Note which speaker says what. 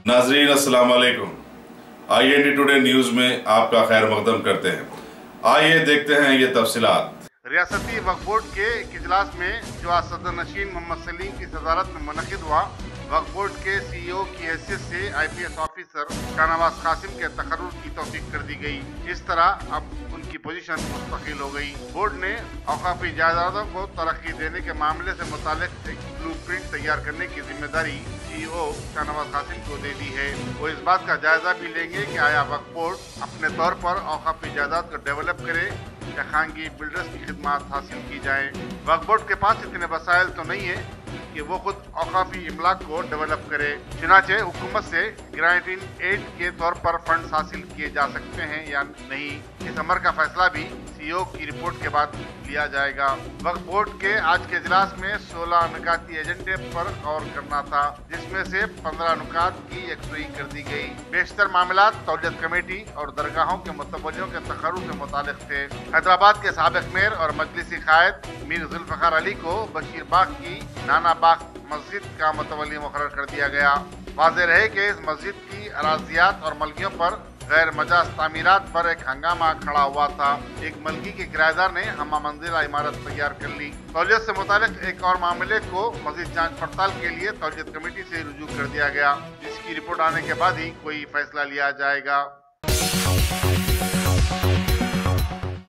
Speaker 1: नाजरीन अस्सलाम वालेकुम। IND टुडे न्यूज में आपका खैर मकदम करते हैं। आइए देखते हैं ये तफसीलात।
Speaker 2: रियासती वक्फ बोर्ड के एक इजलास में जो आज सदर नशीन मोहम्मद सलीम की सदारत में मुनक़िद हुआ, वक्फ बोर्ड के CEO की हैसियत से IPS ऑफिसर शाहनवाज कासिम के तकर्रुर की तौसीक कर दी गई। इस तरह अब उनकी पोजीशन मुस्तकिल हो गई। बोर्ड ने औकाफी जायदादों को तरक्की देने के मामले से मुताल्लिक एक ब्लूप्रिंट तैयार करने की जिम्मेदारी CEO शाहनवाज कासिम को दे दी है। वो इस बात का जायजा भी लेंगे कि आया वक्फ बोर्ड अपने तौर पर औकाफी जायदाद को डेवलप करे या खानगी बिल्डर्स की खिदमत हासिल की जाए। वक्फ बोर्ड के पास इतने वसाइल तो नहीं है कि वो खुद औकाफी इमलाक को डेवलप करे। चुनाचे हुकूमत से ग्रांटिंग एड के तौर पर फंड्स हासिल किए जा सकते हैं या नहीं, इस अमर का फैसला भी CEO की रिपोर्ट के बाद लिया जाएगा। वक्फ बोर्ड के आज के इजलास में 16 नुकाती एजेंडे पर गौर करना था, जिसमें से 15 नुकात की यकसुई कर दी गई। बेशतर मामला तौलियत कमेटी और दरगाहों के मुतवल्लियों के तकर्रुर से मुतालिक थे। हैदराबाद के साबिक मेयर और मजलिसी कायद मीर जुल्फ़िकार अली को बशीर बाग की नाना बाग मस्जिद का मुतवल्ली मुकर्रर कर दिया गया। वाज़ेह रहे कि इस मस्जिद की अराजियात और मलकियों पर गैर मजाज तामीरात पर एक हंगामा खड़ा हुआ था। एक मलकी के किराएदार ने हमा मंजिला इमारत तैयार कर ली। तौलियत से मुतालिक एक और मामले को मज़ीद जांच पड़ताल के लिए तौलियत कमेटी से रुजू कर दिया गया, जिसकी रिपोर्ट आने के बाद ही कोई फैसला लिया जाएगा।